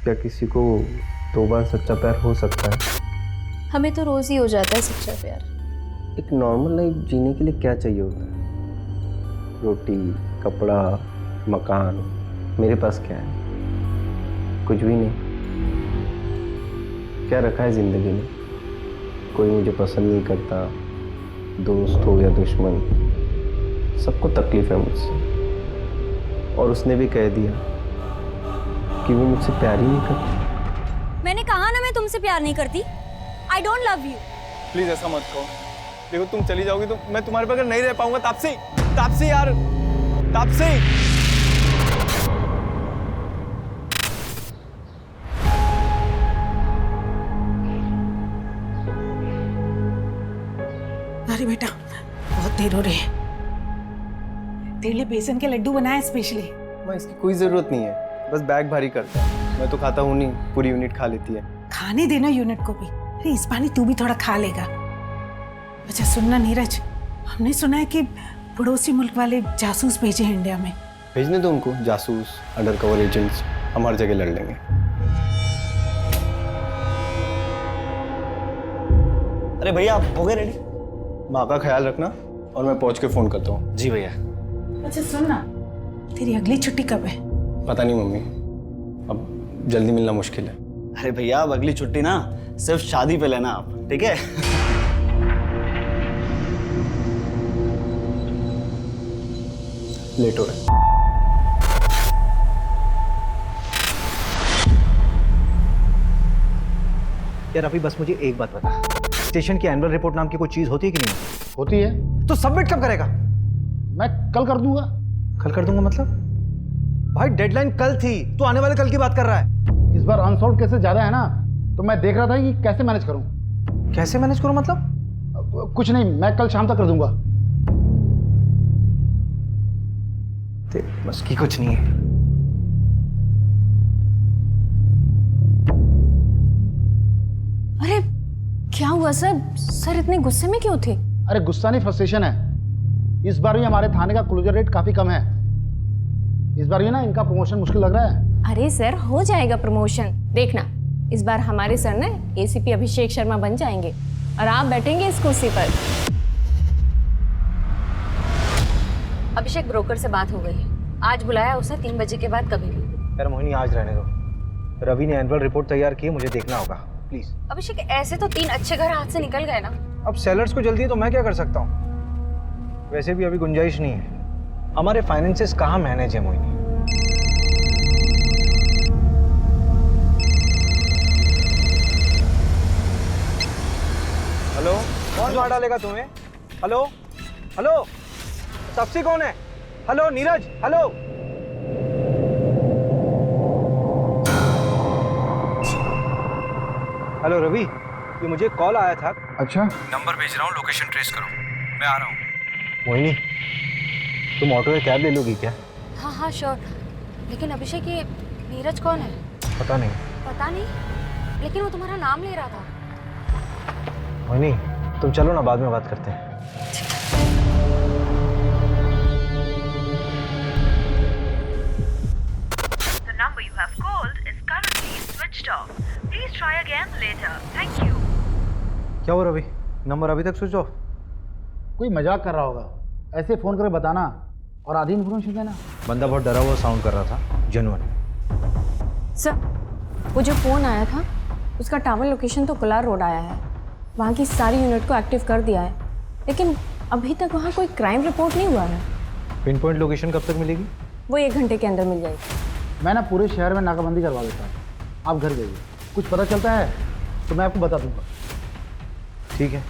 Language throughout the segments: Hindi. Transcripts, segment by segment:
क्या किसी को 2 बार सच्चा प्यार हो सकता है? हमें तो रोज ही हो जाता है सच्चा प्यार। एक नॉर्मल लाइफ जीने के लिए क्या चाहिए होता है? रोटी, कपड़ा, मकान। मेरे पास क्या है? कुछ भी नहीं। क्या रखा है जिंदगी में? कोई मुझे पसंद नहीं करता, दोस्त हो या दुश्मन, सबको तकलीफ है मुझसे। और उसने भी कह दिया कि वो मुझसे प्यार ही नहीं करती। मैंने कहा ना मैं तुमसे प्यार नहीं करती। I don't love you. Please ऐसा मत कहो। देखो तुम चली जाओगी तो मैं तुम्हारे बगैर नहीं रह पाऊंगा। तापसी, तापसी यार, तापसी। अरे बेटा, बहुत देर हो रही है। तेरे लिए बेसन के लड्डू बनाए स्पेशली। मैं इसकी कोई जरूरत नहीं है, बस बैग भारी करता है। मैं तो खाता हूँ नहीं, पूरी यूनिट खा लेती है। खाने देना यूनिट को भी। अरे इस बार तू भी थोड़ा खा लेगा। अच्छा सुनना नीरज, हमने सुना है कि पड़ोसी मुल्क वाले जासूस भेजे हैं इंडिया में। भेजने दो उनको, जासूस, अंडर कवर एजेंट्स, हम हर जगह लड़ लेंगे। अरे भैया आप हो गए रेडी? माँ का ख्याल रखना और मैं पहुंच के फोन करता हूँ। जी भैया। अच्छा सुनना, तेरी अगली छुट्टी कब है? पता नहीं मम्मी, अब जल्दी मिलना मुश्किल है। अरे भैया अब अगली छुट्टी ना सिर्फ शादी पे लेना आप, ठीक है? लेट हो रहा है। यार अभी बस मुझे एक बात बता, स्टेशन की एनुअल रिपोर्ट नाम की कोई चीज होती है कि नहीं? होती है। तो सबमिट कब करेगा? मैं कल कर दूंगा। कल कर दूंगा मतलब? भाई डेडलाइन कल थी, तू आने वाले कल की बात कर रहा है। इस बार अनसॉल्व केसेस ज्यादा है ना, तो मैं देख रहा था कि कैसे मैनेज करूं। कैसे मैनेज करूं मतलब? कुछ नहीं, मैं कल शाम तक कर दूंगा। बस की कुछ नहीं है। अरे क्या हुआ सर? सर इतने गुस्से में क्यों थे? अरे गुस्सा नहीं, फ्रस्ट्रेशन है। इस बार भी हमारे थाने का क्लोजर रेट काफी कम है। इस बार भी ना इनका प्रमोशन मुश्किल लग रहा है। अरे सर हो जाएगा प्रमोशन, देखना इस बार हमारे सर ना एसीपी अभिषेक शर्मा बन जाएंगे और आप बैठेंगे इस कुर्सी पर। अभिषेक ब्रोकर से बात हो गई है, आज बुलाया उसे 3 बजे के बाद कभी भी। यार मोहिनी आज रहने दो, रवि ने एनुअल रिपोर्ट तैयार की है, मुझे देखना होगा प्लीज। अभिषेक ऐसे तो 3 अच्छे घर हाथ से निकल गए ना। अब सेलर्स को जल्दी है तो मैं क्या कर सकता हूँ? वैसे भी अभी गुंजाइश नहीं है, हमारे फाइनेंसेस कहाँ मैनेज है मोहिनी। हेलो, कौन मार डालेगा तुम्हें? हेलो हेलो, तापसी कौन है? Hello Neeraj, hello. Hello Ravi, ये मुझे कॉल आया था। अच्छा, नंबर भेज रहा हूँ, लोकेशन ट्रेस करो, मैं आ रहा हूँ। मोहिनी तुम ऑटो या कैब ले लोगी क्या? हाँ हाँ श्योर। लेकिन अभिषेक ये नीरज कौन है? पता नहीं। पता नहीं, लेकिन वो तुम्हारा नाम ले रहा था। मोहिनी तुम चलो ना, बाद में बात करते हैं। The number you have called is currently switched off. Please try again later. Thank you. क्या हो रवि, नंबर अभी तक स्विच ऑफ? कोई मजाक कर रहा होगा। ऐसे फोन करके बताना और आधी इन्फॉर्मेशन देना। बंदा बहुत डरा हुआ साउंड कर रहा था, जेन्युइन। सर वो जो फ़ोन आया था उसका टावर लोकेशन तो कोलार रोड आया है, वहाँ की सारी यूनिट को एक्टिव कर दिया है, लेकिन अभी तक वहाँ कोई क्राइम रिपोर्ट नहीं हुआ है। पिन पॉइंट लोकेशन कब तक मिलेगी? वो 1 घंटे के अंदर मिल जाएगी। मैं ना पूरे शहर में नाकाबंदी करवा देता हूँ, आप घर जाइए। कुछ पता चलता है तो मैं आपको बता दूंगा। ठीक है।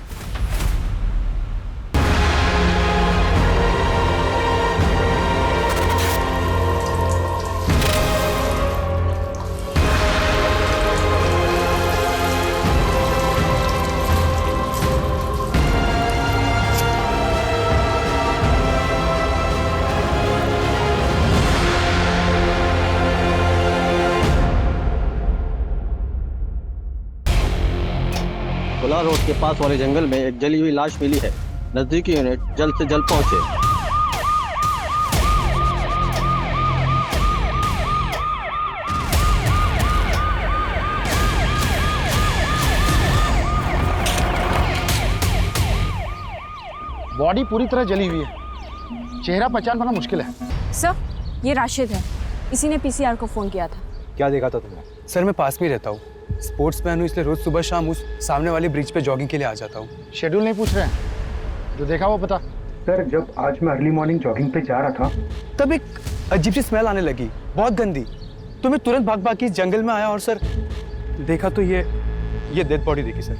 कोलार रोड के पास वाले जंगल में एक जली हुई लाश मिली है। नजदीकी यूनिट जल्द से जल्द पहुंचे। बॉडी पूरी तरह जली हुई है, चेहरा पहचान पाना मुश्किल है। सर, ये राशिद है, इसी ने पीसीआर को फ़ोन किया था। क्या देखा था तुमने? सर मैं पास में ही रहता हूँ, स्पोर्ट्स मैन हूँ, इसलिए रोज सुबह शाम उस सामने वाले ब्रिज पे जॉगिंग के लिए आ जाता हूँ। शेड्यूल नहीं पूछ रहे हैं, जो देखा वो बता। सर जब आज मैं अर्ली मॉर्निंग जॉगिंग पे जा रहा था तब एक अजीब सी स्मेल आने लगी, बहुत गंदी। तो मैं तुरंत भाग भाग के इस जंगल में आया और सर देखा तो ये डेड बॉडी देखी सर।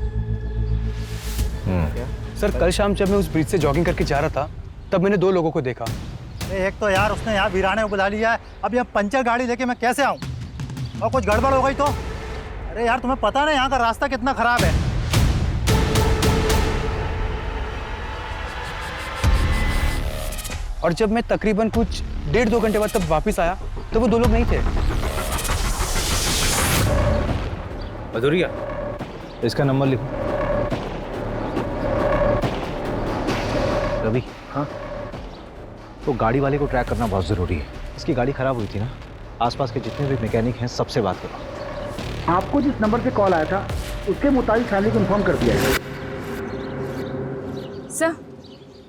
सर कल शाम जब मैं उस ब्रिज से जॉगिंग करके जा रहा था तब मैंने 2 लोगों को देखा। एक तो यार उसने यहाँ वीराने को बुला लिया है, अब यहाँ पंचर गाड़ी लेके मैं कैसे आऊँ? और कुछ गड़बड़ हो गई तो? अरे यार तुम्हें पता नहीं यहाँ का रास्ता कितना खराब है। और जब मैं तकरीबन कुछ 1.5-2 घंटे बाद तब वापस आया तो वो 2 लोग नहीं थे। अधूरिया, इसका नंबर लिखो। रवि, हाँ, तो गाड़ी वाले को ट्रैक करना बहुत ज़रूरी है। इसकी गाड़ी खराब हुई थी ना, आसपास के जितने भी मैकेनिक हैं सबसे बात करो। आपको जिस नंबर पे कॉल आया था उसके मुताबिक फैमिली को इन्फॉर्म कर दिया है। सर,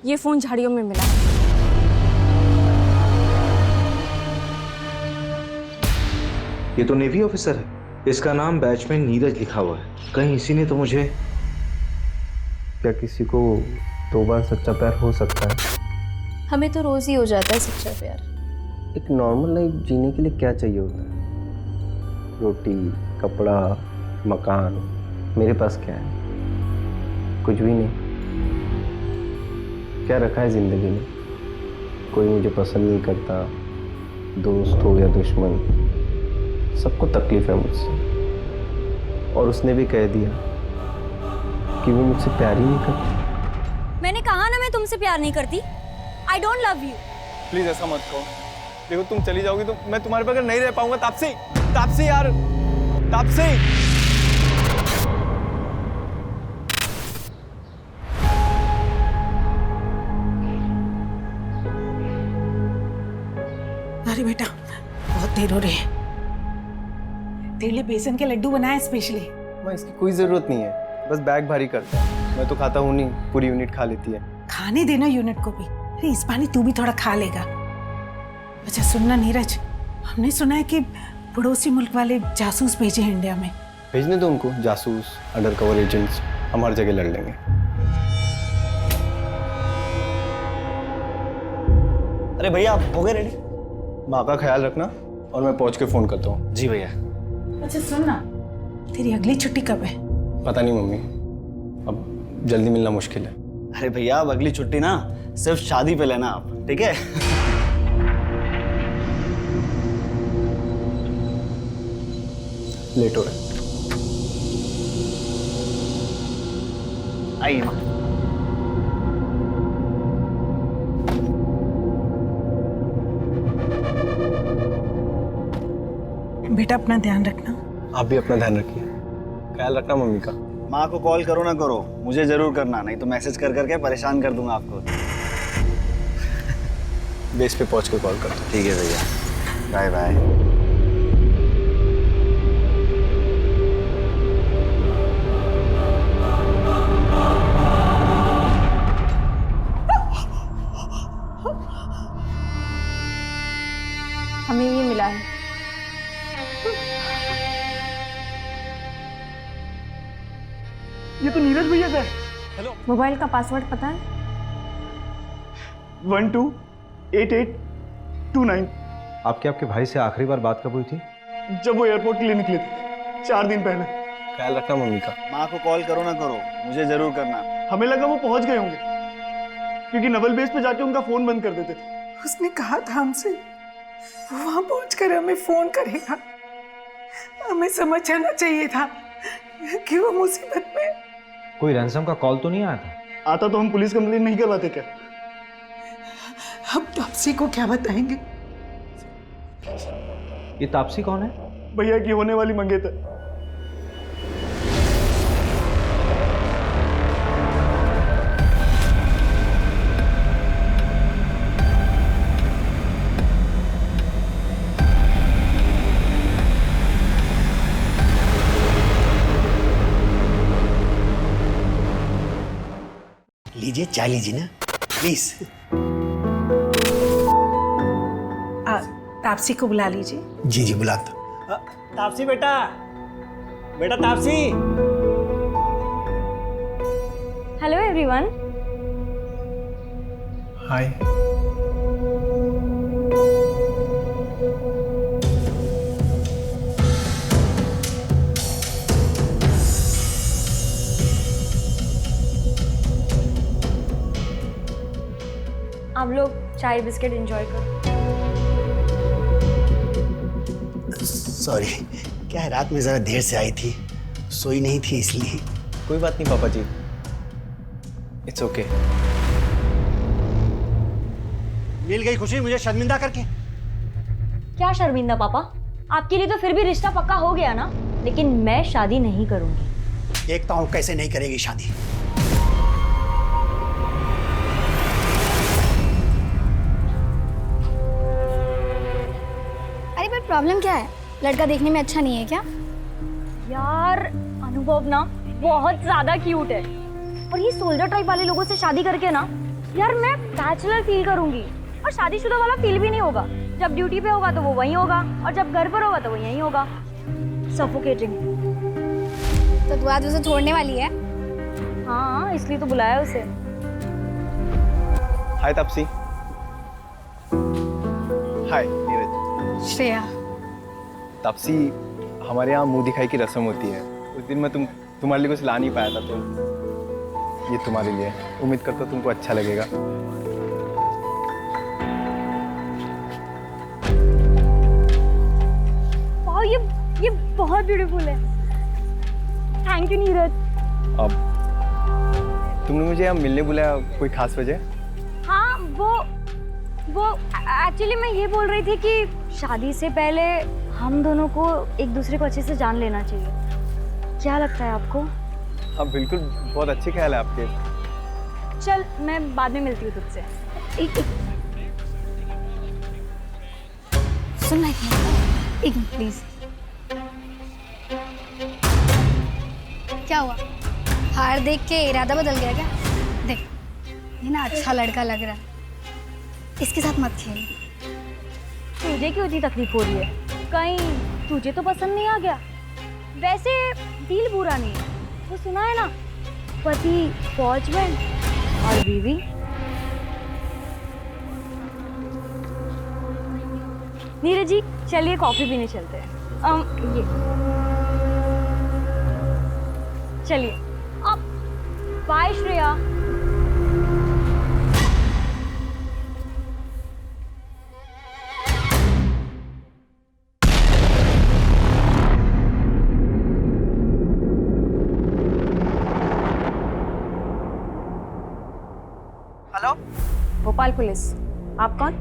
ये फ़ोन झाड़ियों में मिला। ये तो नेवी ऑफिसर है, इसका नाम बैचमैन नीरज लिखा हुआ है। कहीं इसी ने तो मुझे। क्या किसी को 2 बार सच्चा प्यार हो सकता है? हमें तो रोज ही हो जाता है सच्चा प्यार। एक नॉर्मल लाइफ जीने के लिए क्या चाहिए होता है? रोटी, कपड़ा, मकान। मेरे पास क्या है? कुछ भी नहीं। क्या रखा है ज़िंदगी में? कोई मुझे पसंद नहीं करता, दोस्त हो या दुश्मन, सबको तकलीफ है मुझसे। और उसने भी कह दिया कि वो मुझसे प्यार ही नहीं करती। मैंने कहा ना मैं तुमसे प्यार नहीं करती। I don't love you. Please ऐसा मत कहो। देखो तुम चली जाओगी तो मैं तुम्हारे बगैर नहीं रह पाऊंगा। तापसी, तापसी यार, तापसी। अरे बेटा, बहुत देर हो रही है। तेरे लिए बेसन के लड्डू बनाए स्पेशली। माँ, इसकी कोई ज़रूरत नहीं है, बस बैग भारी करता है। मैं तो खाता हूँ नहीं, पूरी यूनिट खा लेती है। खाने देना यूनिट को भी। अरे इस पानी तू भी थोड़ा खा लेगा। अच्छा सुनना नीरज, हमने सुना है कि पड़ोसी मुल्क वाले जासूस भेजे हैं इंडिया में। भेजने दो उनको, जासूस, अंडरकवर एजेंट्स, हम हर जगह लड़ लेंगे। अरे भैया आप हो गए रेडी? माँ का ख्याल रखना और मैं पहुँच के फ़ोन करता हूँ। जी भैया। अच्छा सुनना, तेरी अगली छुट्टी कब है? पता नहीं मम्मी, अब जल्दी मिलना मुश्किल है। अरे भैया अब अगली छुट्टी ना सिर्फ शादी पे लेना आप, ठीक है? लेट हो रहा है। आइए माँ। बेटा अपना ध्यान रखना। आप भी अपना ध्यान रखिए, ख्याल रखना मम्मी का। माँ को कॉल करो ना करो, मुझे जरूर करना, नहीं तो मैसेज कर करके परेशान कर दूंगा आपको। बेस पे पहुंच के कॉल करता हूँ। ठीक है भैया, बाय बाय। हमें ये मिला है। ये तो नीरज भैया का है। हेलो, मोबाइल का पासवर्ड पता है? 128829। आपके भाई से आखिरी बार बात कब हुई थी? जब वो एयरपोर्ट के लिए निकले थे 4 दिन पहले। ख्याल रखना मम्मी का। माँ को कॉल करो ना करो, मुझे जरूर करना। हमें लगा वो पहुंच गए होंगे, क्योंकि नवल बेस पे जाके उनका फोन बंद कर देते थे। उसने कहा था हमसे वो वहां पहुंचकर हमें फोन करेगा। हमें समझ जाना चाहिए था कि वो मुसीबत में। कोई रैंसम का कॉल तो नहीं आया था? आता तो हम पुलिस कंप्लेन नहीं करवाते क्या? अब तापसी को क्या बताएंगे? ये तापसी कौन है? भैया की होने वाली मंगेतर। लीजिए चाय लीजिए ना। प्लीज। तापसी को बुला लीजिए। जी जी बुलाता। तापसी बेटा, बेटा तापसी। Hello everyone. हाय। आप लोग चाय बिस्किट एंजॉय करो। सॉरी, क्या है रात में जरा देर से आई थी, सोई नहीं थी इसलिए। कोई बात नहीं पापा जी, इट्स ओके। मिल गई खुशी मुझे शर्मिंदा करके। क्या शर्मिंदा पापा? आपके लिए तो फिर भी रिश्ता पक्का हो गया ना, लेकिन मैं शादी नहीं करूंगी। देखता हूँ कैसे नहीं करेगी शादी। अरे पर प्रॉब्लम क्या है? लड़का देखने में अच्छा नहीं है क्या? यार अनुभव ना बहुत ज्यादा क्यूट है, और ये सोल्जर टाइप वाले लोगों से शादी करके ना यार मैं बैचलर फील करूंगी, और शादीशुदा वाला फील भी नहीं होगा। जब ड्यूटी पे होगा तो वो वहीं होगा, और जब घर पर होगा तो वो यहीं होगा। सफोकेटिंग। तो तू आज उसे छोड़ने वाली है? हाँ, इसलिए तो बुलाया उसे। हाय तापसी। हाय नीरज। श्रेया। तापसी, हमारे यहाँ मुंह दिखाई की रस्म होती है। उस दिन मैं तुम्हारे लिए कुछ ला नहीं पाया था, तो ये तुम्हारे लिए। उम्मीद करता हूँ तुमको अच्छा लगेगा। वाह, ये बहुत ब्यूटीफुल है। Thank you Neeraj. अब तुमने मुझे यहाँ मिलने बुलाया, कोई खास वजह? हाँ, वो एक्चुअली मैं ये बोल रही थी कि शादी से पहले हम दोनों को एक दूसरे को अच्छे से जान लेना चाहिए। क्या लगता है आपको? हाँ बिल्कुल, बहुत अच्छे ख्याल है आपके। चल मैं बाद में मिलती हूँ तुझसे। सुनना एक मिनट प्लीज। क्या हुआ? हार देख के इरादा बदल गया क्या? देख, ये ना अच्छा लड़का लग रहा है, इसके साथ मत खेल। तुझे क्यों इतनी तकलीफ हो रही है? कहीं तुझे तो पसंद नहीं आ गया? वैसे दिल बुरा नहीं है, वो सुना है ना, पति फौजमैन और बीवी। नीरज जी चलिए कॉफी पीने चलते हैं। ये चलिए। अब bye Shreya. Hello, Bhopal police. आप कौन?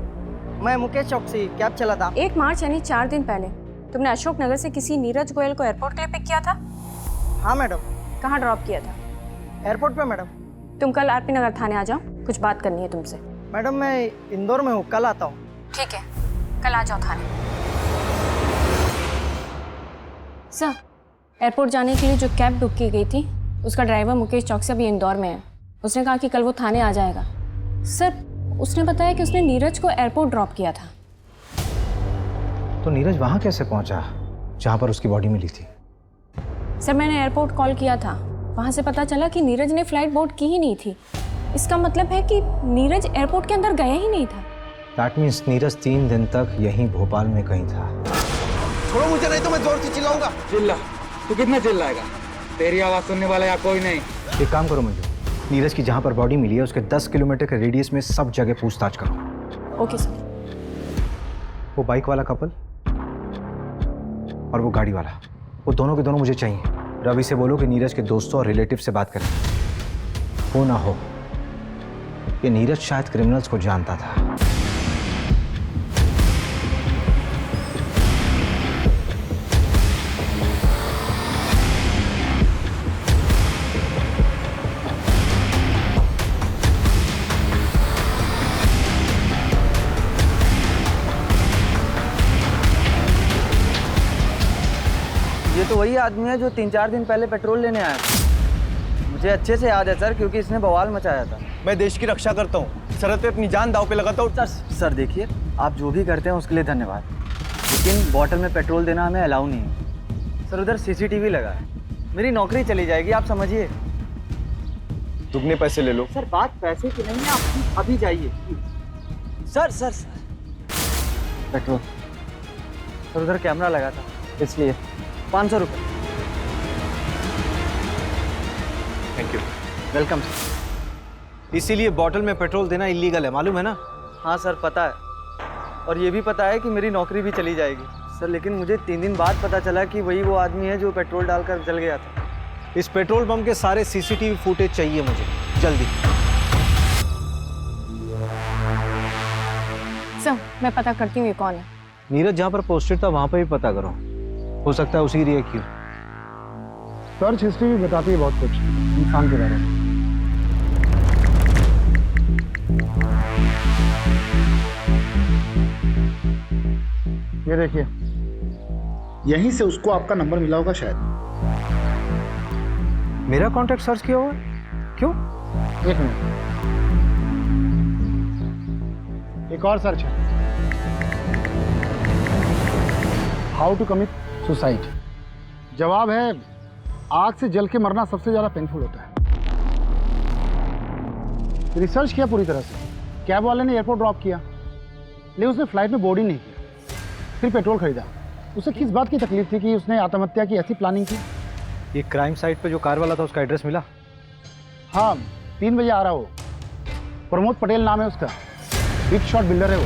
मैं मुकेश चौकसी, कैब चला था। 1 मार्च यानी 4 दिन पहले तुमने अशोक नगर से किसी नीरज गोयल को एयरपोर्ट के लिए पिक किया था? हाँ मैडम। कहाँ ड्रॉप किया था? एयरपोर्ट पे मैडम। तुम कल आरपी नगर थाने आ जाओ, कुछ बात करनी है तुमसे। मैडम मैं इंदौर में हूँ, कल आता हूँ। ठीक है, कल आ जाओ थाने। सर, एयरपोर्ट जाने के लिए जो कैब बुक की गई थी उसका ड्राइवर मुकेश चौकसी अभी इंदौर में है। उसने कहा कि कल वो थाने आ जाएगा। सर, उसने बताया कि उसने नीरज को एयरपोर्ट ड्रॉप किया था। तो नीरज वहां कैसे पहुंचा जहां पर उसकी बॉडी मिली थी? सर, मैंने एयरपोर्ट कॉल किया था, वहां से पता चला कि नीरज ने फ्लाइट बोर्ड की ही नहीं थी। इसका मतलब है कि नीरज एयरपोर्ट के अंदर गया ही नहीं था। दैट मीन्स नीरज 3 दिन तक यहीं भोपाल में कहीं था। छोड़ो मुझे, नहीं तो मैं जोर से चिल्लाऊंगा। चिल्ला? तू कितना चिल्लाएगा? तेरी आवाज सुनने वाला या कोई नहीं। एक काम करो मंजू, नीरज की जहां पर बॉडी मिली है उसके 10 किलोमीटर के रेडियस में सब जगह पूछताछ करो। Okay sir. वो बाइक वाला कपल और वो गाड़ी वाला, वो दोनों के दोनों मुझे चाहिए। रवि से बोलो कि नीरज के दोस्तों और रिलेटिव से बात करें। हो ना हो, ये नीरज शायद क्रिमिनल्स को जानता था। ये तो वही आदमी है जो 3-4 दिन पहले पेट्रोल लेने आया था। मुझे अच्छे से याद है सर, क्योंकि इसने बवाल मचाया था। मैं देश की रक्षा करता हूँ, सरहद पे अपनी जान दाव पे लगाता हूँ। सर देखिए, आप जो भी करते हैं उसके लिए धन्यवाद, लेकिन बॉटल में पेट्रोल देना हमें अलाउ नहीं है। सर उधर सीसीटीवी लगा है, मेरी नौकरी चली जाएगी, आप समझिए। दुगने पैसे ले लो। सर बात पैसे की नहीं है, आप अभी जाइए। Sir sir sir petrol, sir उधर कैमरा लगा था इसलिए 500 रुपये। Thank you. Welcome sir. इसीलिए बॉटल में पेट्रोल देना इलीगल है, मालूम है ना? हाँ सर पता है, और ये भी पता है कि मेरी नौकरी भी चली जाएगी सर, लेकिन मुझे 3 दिन बाद पता चला कि वही वो आदमी है जो पेट्रोल डालकर जल गया था। इस पेट्रोल पंप के सारे सीसीटीवी फुटेज चाहिए मुझे, जल्दी। सर मैं पता करती हूँ ये कौन है। नीरज जहाँ पर पोस्टेड था वहाँ पर भी पता करो, हो सकता है उसी की रिएक्ट की हो। सर्च हिस्ट्री भी बताती है बहुत कुछ इंसान के बारे में। ये देखिए, यहीं से उसको आपका नंबर मिला होगा शायद। मेरा कांटेक्ट सर्च किया हुआ? क्यों? एक मिनट, एक और सर्च है, हाउ टू कमिट सुसाइड। जवाब है, आग से जल के मरना सबसे ज्यादा पेनफुल होता है। रिसर्च किया पूरी तरह से, कैब वाले ने एयरपोर्ट ड्रॉप किया, लेकिन उसने फ्लाइट में बोर्ड ही नहीं किया, फिर पेट्रोल खरीदा। उसे किस बात की तकलीफ थी कि उसने आत्महत्या की ऐसी प्लानिंग की? ये क्राइम साइट पे जो कार वाला था उसका एड्रेस मिला? हाँ, 3 बजे आ रहा वो। प्रमोद पटेल नाम है उसका, बिग शॉट बिल्डर है वो।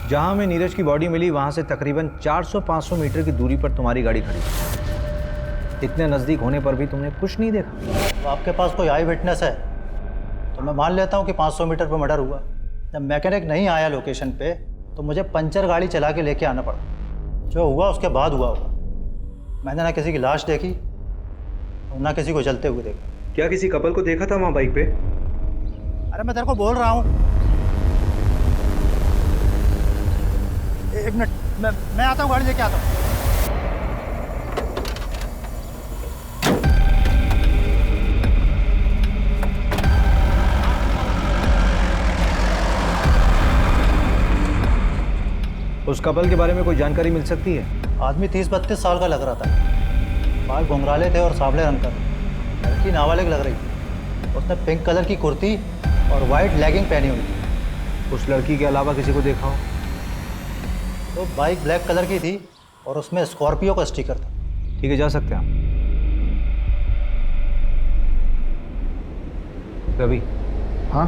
जहां हमें नीरज की बॉडी मिली वहां से तकरीबन 400-500 मीटर की दूरी पर तुम्हारी गाड़ी खड़ी थी। इतने नज़दीक होने पर भी तुमने कुछ नहीं देखा। तो आपके पास कोई आई विटनेस है तो मैं मान लेता हूँ कि 500 मीटर पर मर्डर हुआ। जब मैकेनिक नहीं आया लोकेशन पे तो मुझे पंचर गाड़ी चला के लेके आना पड़ा। जो हुआ उसके बाद हुआ होगा। मैंने ना किसी की लाश देखी और ना किसी को जलते हुए देखा। क्या किसी कपल को देखा था वहाँ बाइक पे? अरे मैं तेरे को बोल रहा हूँ, एक मिनट, मैं आता हूँ, गाड़ी लेके आता हूँ। उस कपल के बारे में कोई जानकारी मिल सकती है? आदमी 30-32 साल का लग रहा था, बाल घुंघराले थे और सांवले रंग का। लड़की नाबालिग लग रही थी। उसने पिंक कलर की कुर्ती और वाइट लेगिंग पहनी हुई थी। उस लड़की के अलावा किसी को देखा हो? तो बाइक ब्लैक कलर की थी और उसमें स्कॉर्पियो का स्टिकर था। ठीक है, जा सकते हैं हम। रवि। हाँ,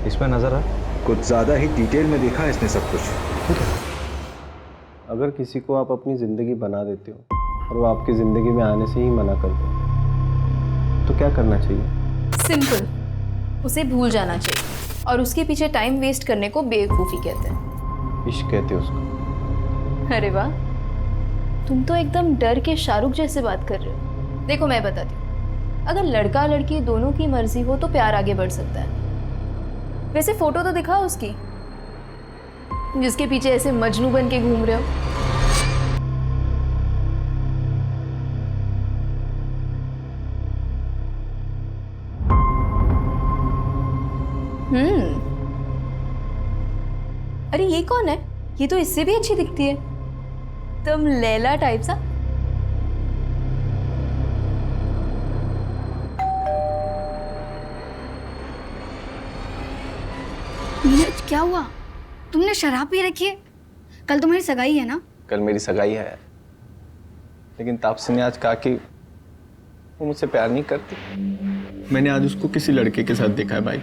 इसमें नजर आ कुछ ज़्यादा ही डिटेल में देखा है इसने सब कुछ। ठीक है। अगर किसी को आप अपनी ज़िंदगी बना देते हो और वो आपकी ज़िंदगी में आने से ही मना कर दे तो क्या करना चाहिए? सिंपल, उसे भूल जाना चाहिए और उसके पीछे टाइम वेस्ट करने को बेवकूफ़ी कहते हैं। इश्क कहते हैं उसको। अरे वाह, तुम तो एकदम डर के शाहरुख जैसे बात कर रहे हो। देखो मैं बताती हूँ, अगर लड़का लड़की दोनों की मर्जी हो तो प्यार आगे बढ़ सकता है। वैसे फोटो तो दिखाओ उसकी, जिसके पीछे ऐसे मजनू बन के घूम रहे हो। अरे ये कौन है? ये तो इससे भी अच्छी दिखती है, तुम लैला टाइप सा। नीरज क्या हुआ? तुमने शराब पी रखी है? कल तुम्हारी सगाई है ना? कल मेरी सगाई है, लेकिन तापसी ने आज कहा कि वो मुझसे प्यार नहीं करती। मैंने आज उसको किसी लड़के के साथ देखा है भाई।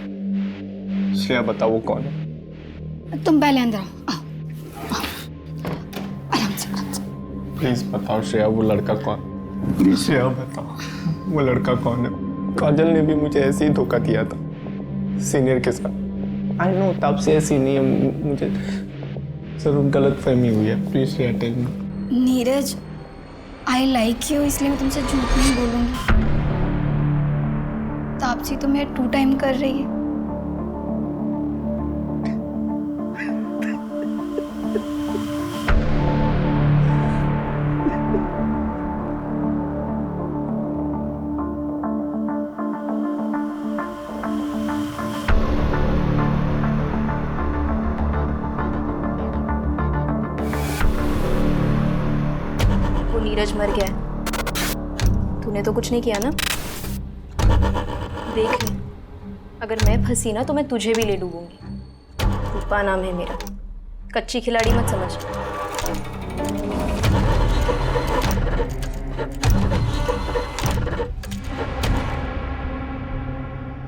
श्रेया बताओ वो कौन है? तुम पहले अंदर आओ। आराम से। प्लीज बताओ श्रेया, वो लड़का कौन? प्लीज श्रेया बताओ, वो लड़का कौन है? काजल ने भी मुझे ऐसे ही धोखा दिया था, सीनियर के साथ। आई नो तापसी ऐसी नहीं है, मुझे जरूर गलत फहमी हुई है। Please Shreya tell me. Neeraj, I like you, इसलिए मैं तुमसे झूठ नहीं बोलूंगी। तापसी तुम्हें 2 टाइम कर रही है। नीरज मर गया है। तूने तो कुछ नहीं किया ना? देख ले, अगर मैं फंसी ना तो मैं तुझे भी ले डूबूंगी। रूपा नाम है मेरा, कच्ची खिलाड़ी मत समझ।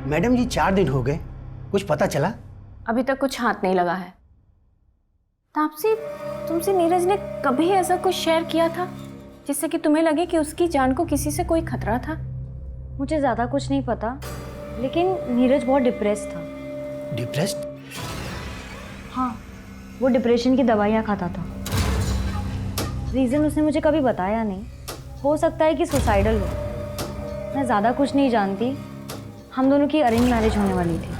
मैडम जी 4 दिन हो गए, कुछ पता चला? अभी तक कुछ हाथ नहीं लगा है। तापसी, तुमसे नीरज ने कभी ऐसा कुछ शेयर किया था जिससे कि तुम्हें लगे कि उसकी जान को किसी से कोई खतरा था? मुझे ज़्यादा कुछ नहीं पता, लेकिन नीरज बहुत डिप्रेस था। डिप्रेस्ड? हाँ, वो डिप्रेशन की दवाइयाँ खाता था। रीज़न उसने मुझे कभी बताया नहीं। हो सकता है कि सुसाइडल हो। मैं ज़्यादा कुछ नहीं जानती। हम दोनों की अरेंज मैरिज होने वाली थी।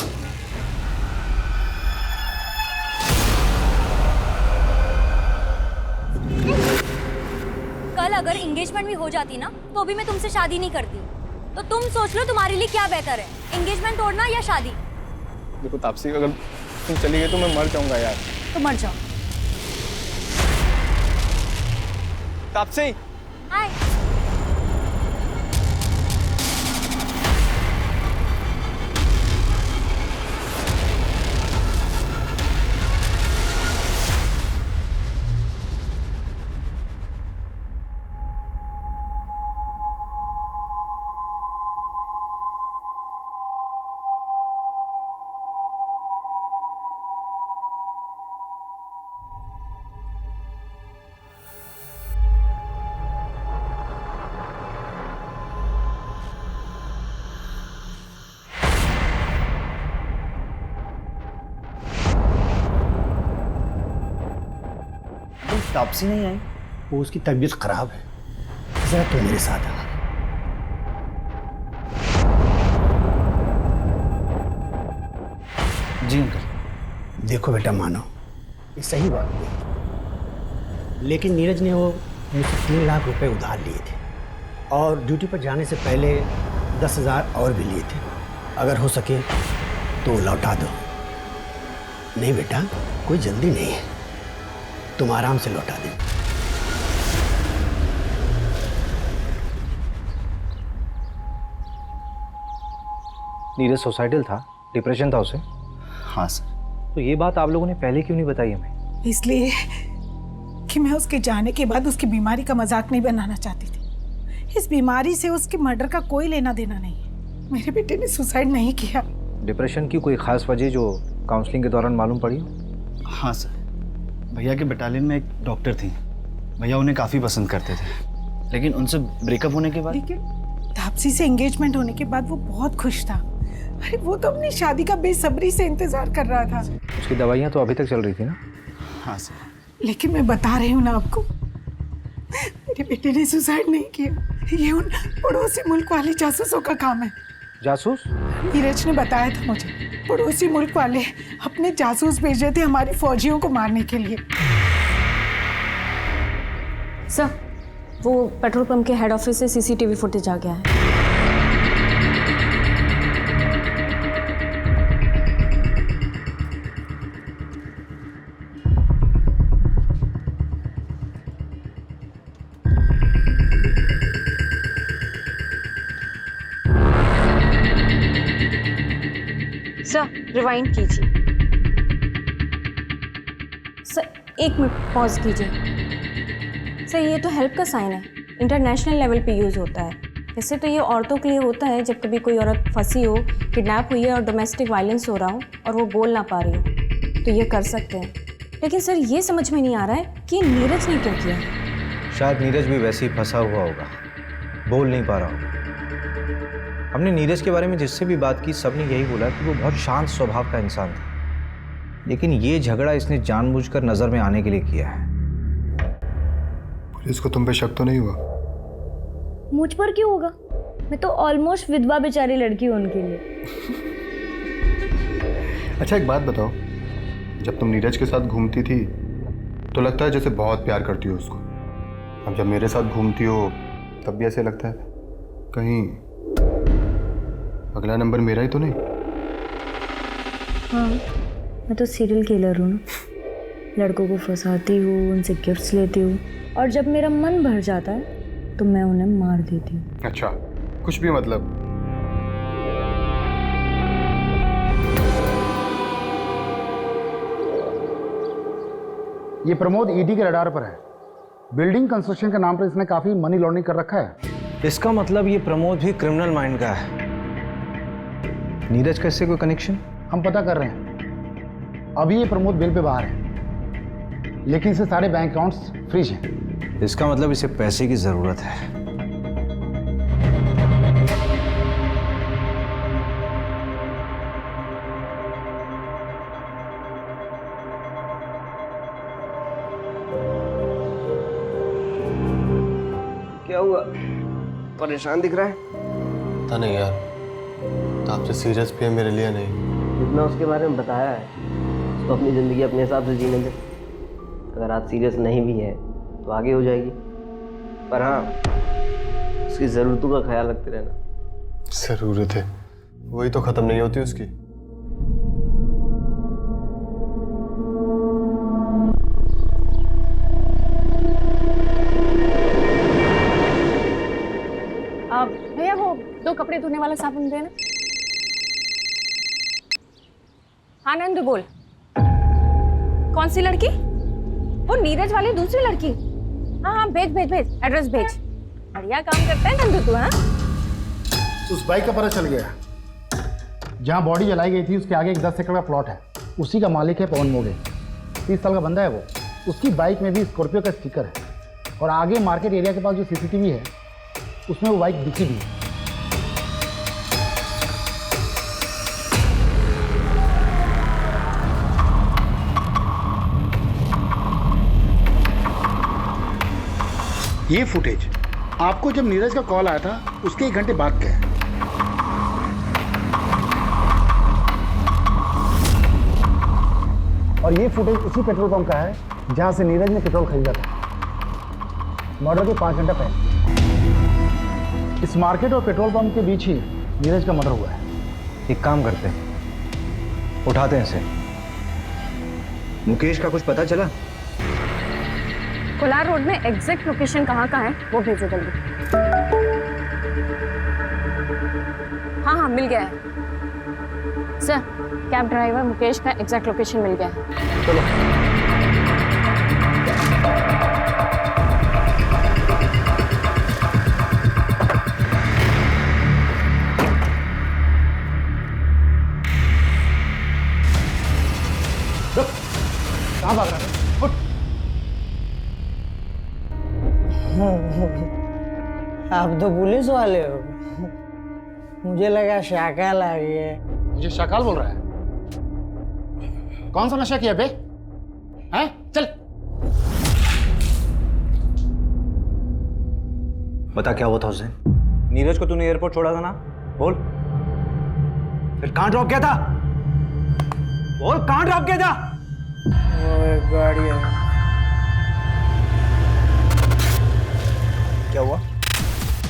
कल अगर एंगेजमेंट भी हो जाती ना तो भी मैं तुमसे शादी नहीं करती। तो तुम सोच लो तुम्हारे लिए क्या बेहतर है, एंगेजमेंट तोड़ना या शादी? देखो तापसी, अगर तुम चली गई तो मैं मर जाऊंगा यार। तो मर जाओ। तापसी, हाय। तापसी नहीं आई, वो उसकी तबीयत खराब है। जरा तू मेरे साथ आ। जी अंकल। देखो बेटा, मानो ये सही बात नहीं, लेकिन नीरज ने वो मुझसे 3 लाख रुपए उधार लिए थे और ड्यूटी पर जाने से पहले 10,000 और भी लिए थे। अगर हो सके तो लौटा दो। नहीं बेटा, कोई जल्दी नहीं है, तुम आराम से लौटा दे। नीरज सुसाइडल था, डिप्रेशन था उसे? हाँ सर। तो ये बात आप लोगों ने पहले क्यों नहीं बताई हमें? इसलिए कि मैं उसके जाने के बाद उसकी बीमारी का मजाक नहीं बनाना चाहती थी। इस बीमारी से उसके मर्डर का कोई लेना देना नहीं है। मेरे बेटे ने सुसाइड नहीं किया। डिप्रेशन की कोई खास वजह जो काउंसलिंग के दौरान मालूम पड़ी हो? हाँ सर, भैया के बटालियन में एक डॉक्टर थी। भैया उन्हें काफ़ी पसंद करते थे, लेकिन उनसे ब्रेकअप होने के बाद। लेकिन तापसी से एंगेजमेंट होने के बाद वो बहुत खुश था। अरे वो तो अपनी शादी का बेसब्री से इंतजार कर रहा था। उसकी दवाइयाँ तो अभी तक चल रही थी ना? हाँ सर। लेकिन मैं बता रही हूँ ना आपको, मेरे बेटे ने सुसाइड नहीं किया। ये उन पड़ोसी मुल्क वाले जासूसों का काम है। जासूस? नीरज ने बताया था मुझे, पड़ोसी मुल्क वाले अपने जासूस भेजे थे हमारी फौजियों को मारने के लिए। सर, वो पेट्रोल पंप के हेड ऑफिस से सीसीटीवी फुटेज आ गया है। सर, रिवाइंड कीजिए। सर, 1 मिनट पॉज कीजिए। सर, ये तो हेल्प का साइन है, इंटरनेशनल लेवल पे यूज़ होता है। वैसे तो ये औरतों के लिए होता है जब कभी कोई औरत फंसी हो, किडनैप हुई है और डोमेस्टिक वायलेंस हो रहा हो और वो बोल ना पा रही हो, तो ये कर सकते हैं। लेकिन सर, ये समझ में नहीं आ रहा है कि नीरज ने क्यों किया। शायद नीरज भी वैसे ही फंसा हुआ होगा, बोल नहीं पा रहा होगा। हमने नीरज के बारे में जिससे भी बात की सबने यही बोला कि वो बहुत शांत स्वभाव का इंसान था, लेकिन ये झगड़ा इसने जानबूझकर नजर में आने के लिए किया है। पुलिस को तुम पे शक तो नहीं हुआ? मुझ पर क्यों होगा? मैं तो ऑलमोस्ट विधवा बेचारी लड़की हूँ उनके लिए। अच्छा एक बात बताओ, जब तुम नीरज के साथ घूमती थी तो लगता है जैसे बहुत प्यार करती हो उसको, अब जब मेरे साथ घूमती हो तब भी ऐसे लगता है कहीं अगला नंबर मेरा ही तो नहीं? हाँ, मैं तो सीरियल किलर हूँ। लड़कों को फंसाती हूँ, उनसे गिफ्ट्स लेती हूँ और जब मेरा मन भर जाता है तो मैं उन्हें मार देती हूँ। अच्छा, कुछ भी मतलब। ये प्रमोद ईडी के रडार पर है। बिल्डिंग कंस्ट्रक्शन के नाम पर इसने काफी मनी लॉन्ड्रिंग कर रखा है। इसका मतलब ये प्रमोद भी क्रिमिनल माइंड का है। नीरज का इससे कोई कनेक्शन? हम पता कर रहे हैं। अभी ये प्रमोद बेल पे बाहर है, लेकिन इसे सारे बैंक अकाउंट्स फ्रीज हैं। इसका मतलब इसे पैसे की जरूरत है। क्या हुआ? परेशान दिख रहा है। पता नहीं यार, तो आपसे सीरियस भी है मेरे लिए नहीं। जितना उसके बारे में बताया है उसको अपनी ज़िंदगी अपने हिसाब से जीने दे। अगर आज सीरियस नहीं भी है तो आगे हो जाएगी, पर हाँ उसकी ज़रूरतों का ख्याल रखते रहना। ज़रूरत है, वही तो ख़त्म नहीं होती उसकी। भैया वो 2 कपड़े धोने वाला साबुन देना। हाँ नंदू बोल। कौन सी लड़की? वो नीरज वाली दूसरी लड़की। हाँ हाँ भेज भेज भेज, एड्रेस भेज। बढ़िया काम करता है नंदू तू। हाँ उस बाइक का पता चल गया। जहाँ बॉडी जलाई गई थी उसके आगे एक 10 एकड़ का प्लॉट है। उसी का मालिक है पवन मोगे। 30 साल का बंदा है वो। उसकी बाइक में भी स्कॉर्पियो का स्टिकर है और आगे मार्केट एरिया के पास जो सीसीटीवी है उसमें वो बाइक दिखी भी है। ये फुटेज आपको जब नीरज का कॉल आया था उसके 1 घंटे बाद का है। और ये फुटेज उसी पेट्रोल पंप का है जहां से नीरज ने पेट्रोल खरीदा था मर्डर के 5 घंटा पहले। इस मार्केट और पेट्रोल पंप के बीच ही नीरज का मर्डर हुआ है। एक काम करते हैं, उठाते हैं इसे। मुकेश का कुछ पता चला? कोलार रोड में एग्जैक्ट लोकेशन कहाँ का है वो भेजो जल्दी। हाँ हाँ मिल गया है सर। कैब ड्राइवर मुकेश का एग्जैक्ट लोकेशन मिल गया है। चलो। कहाँ भाग रहा है? आप तो पुलिस वाले हो। मुझे लगा शाकाल आ गया। मुझे शाकाल बोल रहा है? कौन सा नशा किया बे? हैं? चल। बता क्या हुआ था उस दिन? नीरज को तूने एयरपोर्ट छोड़ा था ना? बोल। फिर कहाँ ड्रॉप किया था? बोल कहाँ ड्रॉप किया था? वो एक गाड़ी है। क्या हुआ?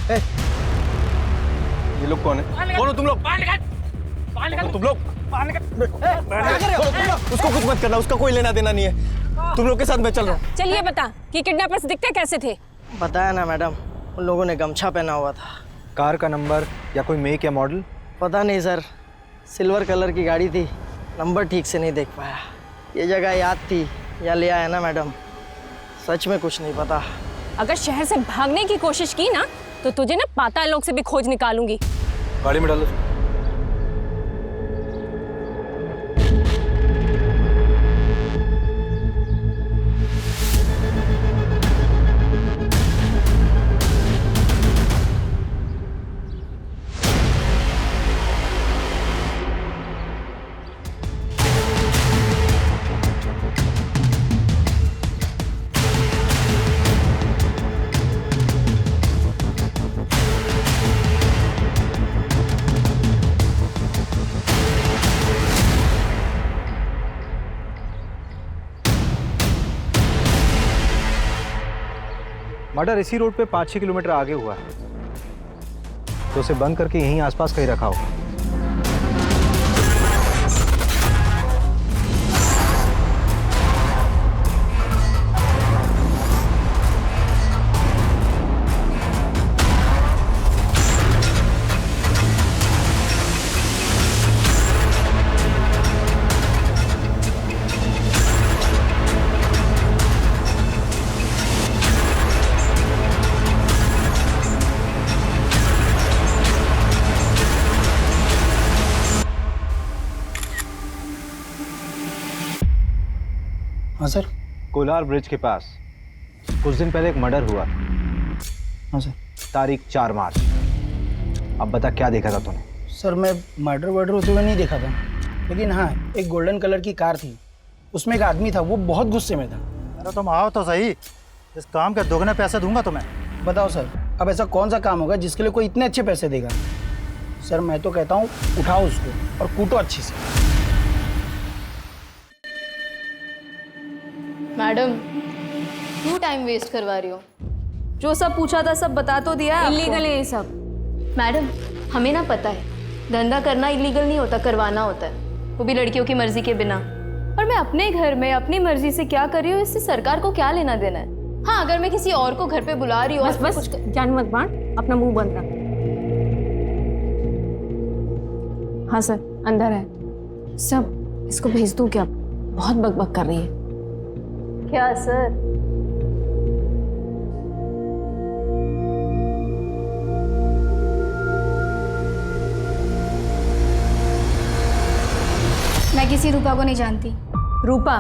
ए, ये लोग कौन है? कौन हो तुम लोग? तुम लोग उसको कुछ मत करना, उसका कोई लेना देना नहीं है। तुम लोग के साथ मैं चल रहा हूँ। चलिए बता कि किडनैपर्स दिखते कैसे थे? बताया ना मैडम, उन लोगों ने गमछा पहना हुआ था। कार का नंबर या कोई मेक या मॉडल? पता नहीं सर, सिल्वर कलर की गाड़ी थी, नंबर ठीक से नहीं देख पाया। ये जगह याद थी या ले आया ना मैडम, सच में कुछ नहीं पता। अगर शहर से भागने की कोशिश की ना तो तुझे ना पाताल लोक से भी खोज निकालूंगी। गाड़ी में डालो। मर्डर इसी रोड पे 5-6 किलोमीटर आगे हुआ है, तो उसे बंद करके यहीं आसपास कहीं रखा होगा। हाँ सर। कोलार ब्रिज के पास कुछ दिन पहले एक मर्डर हुआ। हाँ सर। तारीख 4 मार्च। अब बता क्या देखा था तूने? सर मैं मर्डर वर्डर होते हुए नहीं देखा था, लेकिन हाँ एक गोल्डन कलर की कार थी, उसमें एक आदमी था, वो बहुत गुस्से में था। अरे तुम आओ तो सही, इस काम के दोगुने पैसे दूंगा तुम्हें। बताओ सर, अब ऐसा कौन सा काम होगा जिसके लिए कोई इतने अच्छे पैसे देगा? सर मैं तो कहता हूँ उठाओ उसको और कूटो अच्छे से। मैडम क्यों टाइम वेस्ट करवा रही हो? जो सब पूछा था सब बता तो दिया है। इलीगल है ये सब। मैडम हमें ना पता है, धंधा करना इलीगल नहीं होता, करवाना होता है, वो भी लड़कियों की मर्जी के बिना। और मैं अपने घर में अपनी मर्जी से क्या कर रही हूँ, इससे सरकार को क्या लेना देना है? हाँ अगर मैं किसी और को घर पे बुला रही हूँ। बस बस जान मत बांट, अपना मुंह बंद रख। हाँ सर अंदर है सब, इसको भेज दूँ क्या? बहुत बकबक कर रही है। क्या सर? मैं किसी रूपा को नहीं जानती। रूपा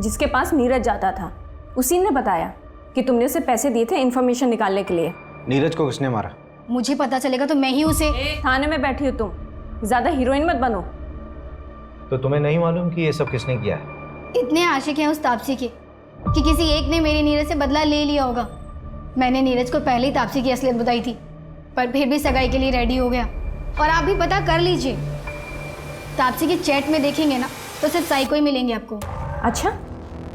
जिसके पास नीरज जाता था, उसी ने बताया कि तुमने उसे पैसे दिए थे इन्फॉर्मेशन निकालने के लिए। नीरज को किसने मारा? मुझे पता चलेगा तो मैं ही उसे। थाने में बैठी हो तुम, ज्यादा हीरोइन मत बनो। तो तुम्हें नहीं मालूम कि ये सब किसने किया है? इतने आशिक हैं उस तापसी के कि किसी एक ने मेरे नीरज से बदला ले लिया होगा। मैंने नीरज को पहले ही तापसी की असलियत बताई थी, पर फिर भी सगाई के लिए रेडी हो गया। और आप भी पता कर लीजिए, तापसी की चैट में देखेंगे ना तो सिर्फ साइको ही मिलेंगे आपको। अच्छा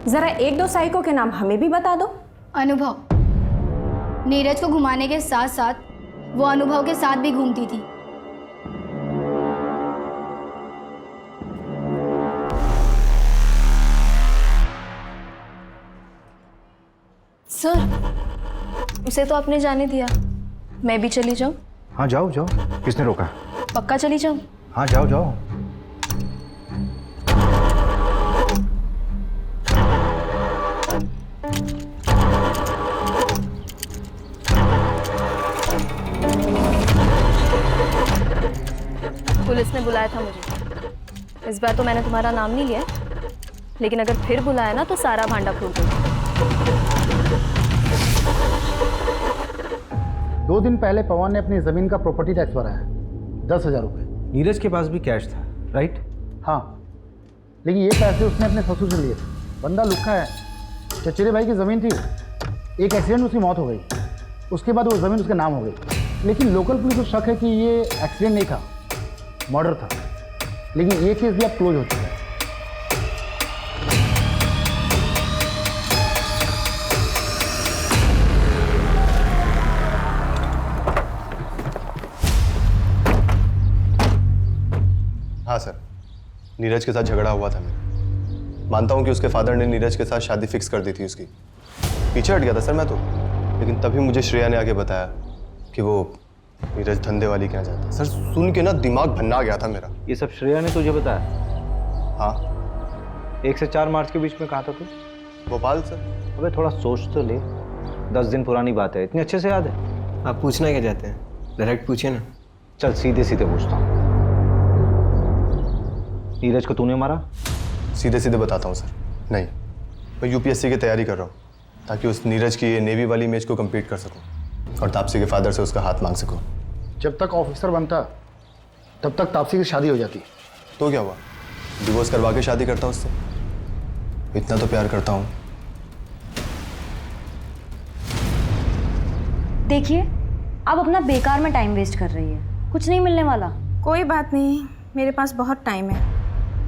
जरा एक दो साइको के नाम हमें भी बता दो। अनुभव, नीरज को घुमाने के साथ साथ वो अनुभव के साथ भी घूमती थी। सर उसे तो आपने जाने दिया, मैं भी चली जाऊं? हाँ जाओ जाओ, किसने रोका? पक्का चली जाऊं? हाँ जाओ जाओ। पुलिस ने बुलाया था मुझे। इस बार तो मैंने तुम्हारा नाम नहीं लिया, लेकिन अगर फिर बुलाया ना तो सारा भांडा फोड़ दूंगी। 2 दिन पहले पवन ने अपनी जमीन का प्रॉपर्टी टैक्स भरा है, 10,000 रुपये। नीरज के पास भी कैश था, राइट? हाँ, लेकिन ये पैसे उसने अपने ससुर से लिए थे। बंदा लुक्खा है। चचेरे भाई की ज़मीन थी, एक एक्सीडेंट में उसकी मौत हो गई, उसके बाद वो ज़मीन उसके नाम हो गई। लेकिन लोकल पुलिस को शक है कि ये एक्सीडेंट नहीं था, मर्डर था। लेकिन ये केस भी अब क्लोज हो चुका है। हाँ सर, नीरज के साथ झगड़ा हुआ था मेरा। मानता हूँ कि उसके फादर ने नीरज के साथ शादी फिक्स कर दी थी उसकी। पीछे हट गया था सर मैं तो, लेकिन तभी मुझे श्रेया ने आके बताया कि वो नीरज धंधे वाली के यहाँ जाता है। सर सुन के ना दिमाग भन्ना गया था मेरा। ये सब श्रेया ने तुझे बताया? हाँ। 1 से 4 मार्च के बीच में कहाँ था तू? भोपाल सर। अबे थोड़ा सोच तो ले, 10 दिन पुरानी बात है, इतनी अच्छे से याद है? आप पूछना क्या चाहते हैं? डायरेक्ट पूछिए ना। चल सीधे सीधे पूछता हूँ, नीरज को तूने मारा? सीधे सीधे बताता हूँ सर, नहीं। मैं यूपीएससी की तैयारी कर रहा हूँ ताकि उस नीरज की नेवी वाली इमेज को कंप्लीट कर सकूँ और तापसी के फादर से उसका हाथ मांग सकूँ। जब तक ऑफिसर बनता तब तक तापसी की शादी हो जाती। तो क्या हुआ, डिवोर्स करवा के शादी करता उससे? इतना तो प्यार करता हूँ। देखिए आप अपना बेकार में टाइम वेस्ट कर रही है, कुछ नहीं मिलने वाला। कोई बात नहीं, मेरे पास बहुत टाइम है।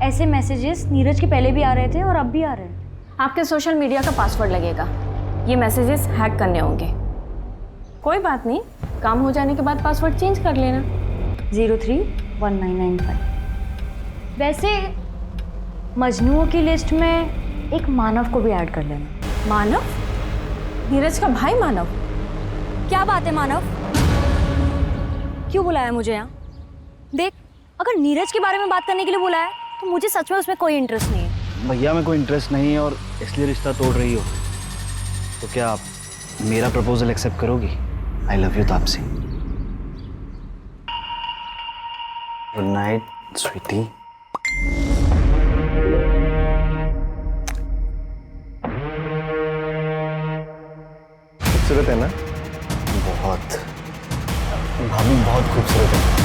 ऐसे मैसेजेस नीरज के पहले भी आ रहे थे और अब भी आ रहे हैं। आपके सोशल मीडिया का पासवर्ड लगेगा, ये मैसेजेस हैक करने होंगे। कोई बात नहीं, काम हो जाने के बाद पासवर्ड चेंज कर लेना। 031995। वैसे मजनुओं की लिस्ट में एक मानव को भी ऐड कर लेना। मानव? नीरज का भाई मानव? क्या बात है मानव, क्यों बुलाया मुझे यहाँ? देख, अगर नीरज के बारे में बात करने के लिए बुलाया तो मुझे सच में उसमें कोई इंटरेस्ट नहीं है। भैया में कोई इंटरेस्ट नहीं है और इसलिए रिश्ता तोड़ रही हो, तो क्या आप मेरा प्रपोजल एक्सेप्ट करोगी? I love you Taapsee. Good night sweetie. भाभी बहुत खूबसूरत है।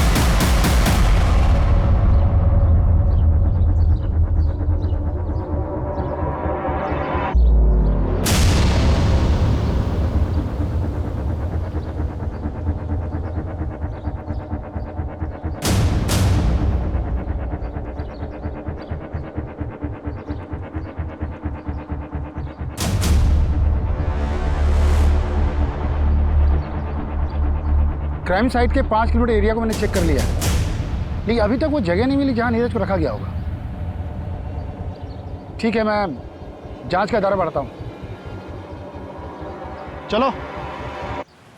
क्राइम साइट के 5 किलोमीटर एरिया को मैंने चेक कर लिया है, लेकिन अभी तक वो जगह नहीं मिली जहां नीरज को रखा गया होगा। ठीक है, मैं जांच का दायरा बढ़ाता हूं। चलो।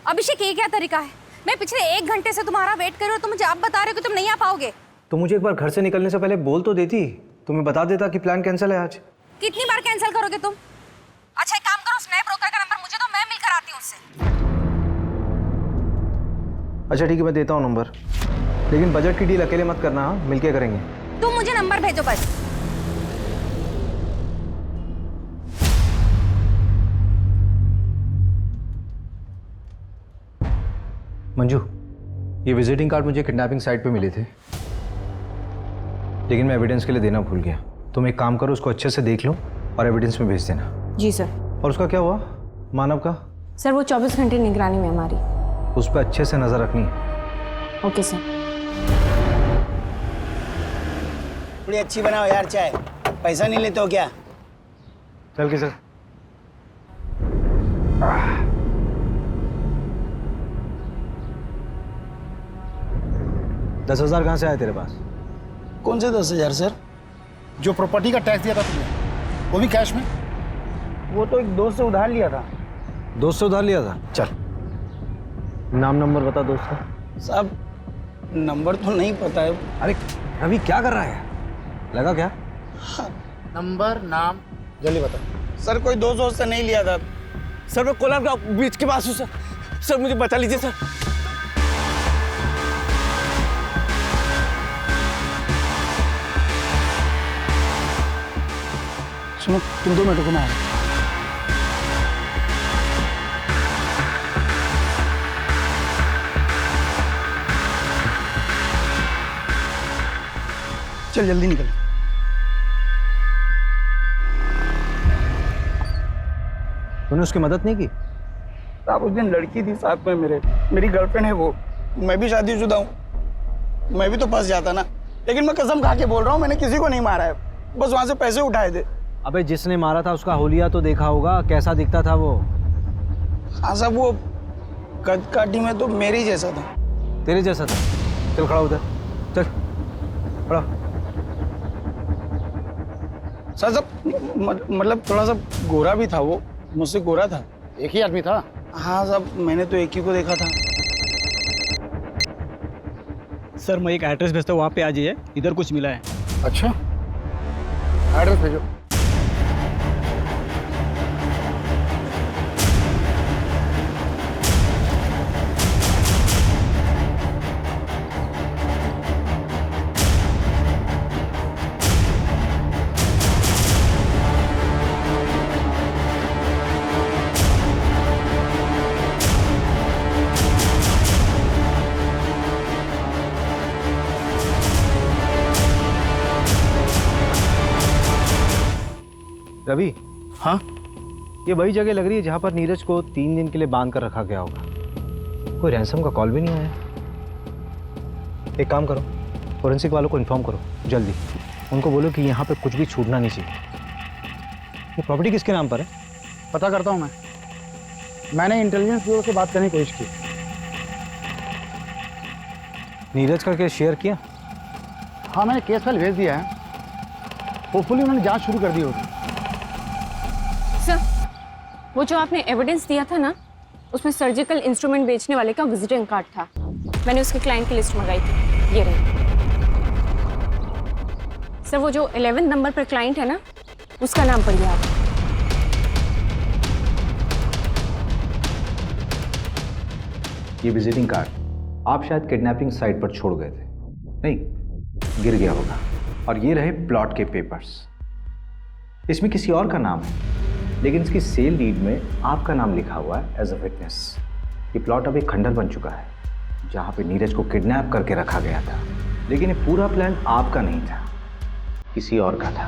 अभिषेक, ये क्या तरीका है? मैं पिछले 1 घंटे से तुम्हारा वेट कर रही हूँ, तुम मुझे अब बता रहे हो कि तुम नहीं आ पाओगे। तो मुझे एक बार घर से निकलने से पहले बोल तो देती, तुम्हें बता देता कि प्लान कैंसिल है आज। कितनी बार कैंसिल करोगे तुम? अच्छा एक काम करो, स्नैप ब्रोकर का नंबर मुझे दो, मैं मिलकर आती हूँ उससे। अच्छा ठीक है, मैं देता हूँ नंबर, लेकिन बजट की डील अकेले मत करना, हाँ मिलके करेंगे। तुम मुझे नंबर भेजो बस। मंजू, ये विजिटिंग कार्ड मुझे किडनैपिंग साइट पे मिले थे, लेकिन मैं एविडेंस के लिए देना भूल गया। तुम एक काम करो, उसको अच्छे से देख लो और एविडेंस में भेज देना। जी सर। और उसका क्या हुआ, मानव का? सर वो 24 घंटे निगरानी में हमारी। उस पर अच्छे से नजर रखनी है। Okay sir. थोड़ी अच्छी बनाओ यार चाय, पैसा नहीं लेते हो क्या? चल के सर। 10,000 कहाँ से आए तेरे पास? कौन से 10,000 सर? जो प्रॉपर्टी का टैक्स दिया था तुमने, वो भी कैश में? वो तो एक दोस्त से उधार लिया था। दोस्त से उधार लिया था? चल नाम नंबर बता दोस्त का। साहब नंबर तो नहीं पता है। अरे अभी क्या कर रहा है, लगा क्या? हाँ। नंबर नाम जल्दी बता। सर कोई दोस्त से नहीं लिया था सर। मैं कोलार का बीच के पास हूँ सर। सर मुझे बचा लीजिए सर। सुनो, तुम 2 मिनट को मैं आ रहा हूं। चल जल्दी निकल। तूने उसकी मदद नहीं की? साहब उस दिन लड़की थी साथ में मेरी गर्लफ्रेंड है वो। मैं भी शादीशुदा हूँ, मैं भी तो फंस जाता ना। लेकिन मैं कसम खा के बोल रहा हूँ, मैंने किसी को नहीं मारा है, बस वहां से पैसे उठाए थे। अबे जिसने मारा था उसका होलिया तो देखा होगा, कैसा दिखता था वो? हाँ साहब, वो कद काठी में तो मेरे जैसा था। तेरे जैसा था? चल खड़ा उधर, चल खड़ा। सर सब मतलब थोड़ा सा गोरा भी था वो, मुझसे गोरा था। एक ही आदमी था? हाँ साहब, मैंने तो एक ही को देखा था। सर मैं एक एड्रेस भेजता हूँ, वहाँ पे आ जाइए, इधर कुछ मिला है। अच्छा, एड्रेस भेजो। रवि, हाँ ये वही जगह लग रही है जहाँ पर नीरज को 3 दिन के लिए बांध कर रखा गया होगा। कोई रैंसम का कॉल भी नहीं आया। एक काम करो, फोरेंसिक वालों को इन्फॉर्म करो जल्दी, उनको बोलो कि यहाँ पे कुछ भी छूटना नहीं चाहिए। ये प्रॉपर्टी किसके नाम पर है? पता करता हूँ मैंने इंटेलिजेंस ब्यूरो से बात करने की कोशिश की। नीरज का केस शेयर किया? हाँ मैंने केस फाइल भेज दिया है, होपफुली उन्होंने जांच शुरू कर दी होगी। सर वो जो आपने एविडेंस दिया था ना, उसमें सर्जिकल इंस्ट्रूमेंट बेचने वाले का विजिटिंग कार्ड था। मैंने उसके क्लाइंट की लिस्ट मंगाई थी, ये रही। सर वो जो 11 नंबर पर क्लाइंट है ना, उसका नाम पढ़िए आप। ये विजिटिंग कार्ड आप शायद किडनैपिंग साइट पर छोड़ गए थे, नहीं गिर गया होगा। और ये रहे प्लॉट के पेपर्स। इसमें किसी और का नाम है, लेकिन इसकी सेल डीड में आपका नाम लिखा हुआ है एज अ विटनेस। ये प्लॉट अब एक खंडर बन चुका है, जहाँ पे नीरज को किडनैप करके रखा गया था। लेकिन ये पूरा प्लान आपका नहीं था, किसी और का था।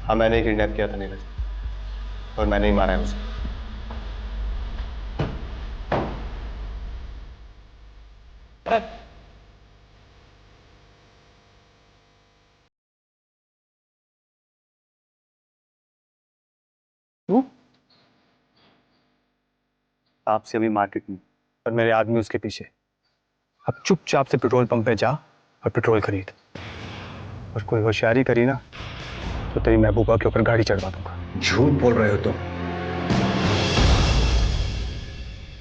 हाँ, मैंने ही किडनैप किया था नीरज, और मैंने ही मारा है उसे। आपसे अभी मार्केट में, और मेरे आदमी उसके पीछे। अब चुपचाप से पेट्रोल पंप पे जा और पेट्रोल खरीद, और कोई होशियारी करी ना तो तेरी महबूबा के ऊपर गाड़ी चढ़वा दूंगा। झूठ बोल रहे हो तुम।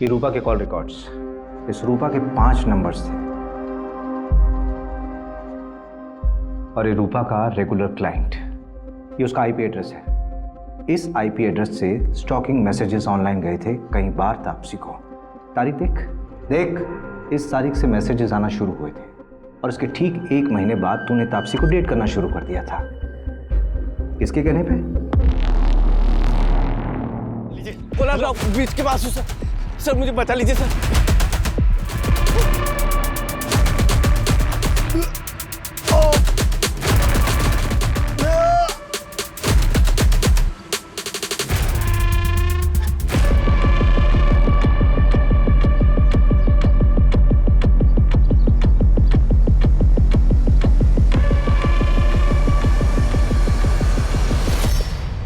ये रूपा के कॉल रिकॉर्ड्स, इस रूपा के 5 नंबर्स थे, और ये रूपा का रेगुलर क्लाइंट। ये उसका आईपी एड्रेस है। इस आईपी एड्रेस से स्टॉकिंग मैसेजेस ऑनलाइन गए थे कई बार तापसी को। तारीख देख, इस तारीख से मैसेजेस आना शुरू हुए थे, और इसके ठीक 1 महीने बाद तूने तापसी को डेट करना शुरू कर दिया था। किसके कहने पे? बोला बीच के पास हूँ सर, मुझे बचा लीजिए सर।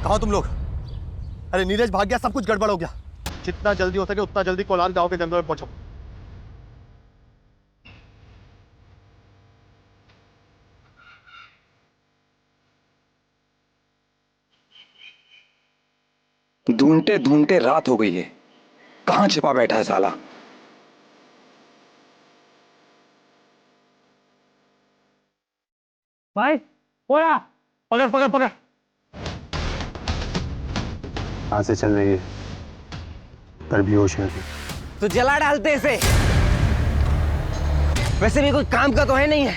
कहाँ तुम लोग? अरे नीरज भाग गया, सब कुछ गड़बड़ हो गया। जितना जल्दी हो सके उतना जल्दी कोलार गांव के जंगल में पहुंचो। ढूंढते ढूंढते रात हो गई है, कहाँ छिपा बैठा है साला? भाई बोला, पकड़ पकड़ पकड़। कहाँ से चल रही है? पर भी होश है तो जला डालते इसे। वैसे भी कोई काम का तो है नहीं है,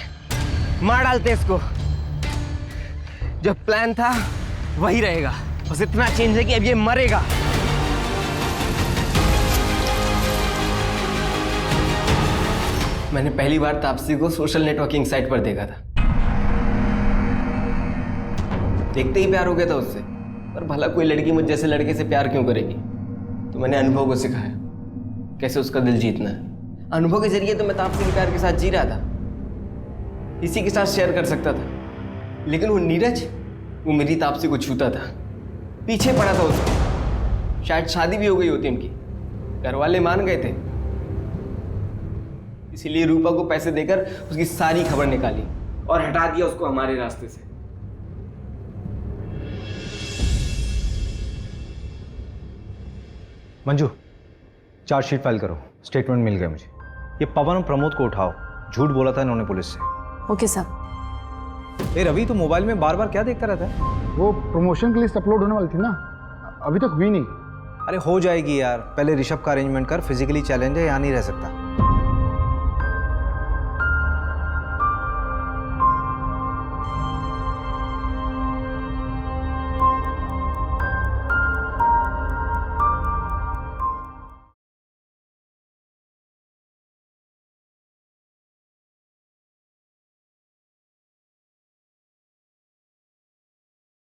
मार डालते इसको। जो प्लान था वही रहेगा, बस इतना चेंज है कि अब ये मरेगा। मैंने पहली बार तापसी को सोशल नेटवर्किंग साइट पर देखा था। देखते ही प्यार हो गया था उससे। पर भला कोई लड़की मुझ जैसे लड़के से प्यार क्यों करेगी? तो मैंने अनुभव को सिखाया कैसे उसका दिल जीतना है। अनुभव के जरिए तो मैं तापसी के प्यार के साथ जी रहा था, इसी के साथ शेयर कर सकता था। लेकिन वो नीरज, वो मेरी तापसी को छूता था, पीछे पड़ा था उसके। शायद शादी भी हो गई होती उनकी, घर वाले मान गए थे। इसीलिए रूपा को पैसे देकर उसकी सारी खबर निकाली और हटा दिया उसको हमारे रास्ते से। मंजू, चार्जशीट फाइल करो। स्टेटमेंट मिल गया मुझे। ये पवन और प्रमोद को उठाओ, झूठ बोला था इन्होंने पुलिस से। ओके साहब। ए रवि, तो मोबाइल में बार बार क्या देखता रहता है? वो प्रमोशन की लिस्ट अपलोड होने वाली थी ना, अभी तक हुई नहीं। अरे हो जाएगी यार, पहले ऋषभ का अरेंजमेंट कर। फिजिकली चैलेंज है, यहाँ नहीं रह सकता।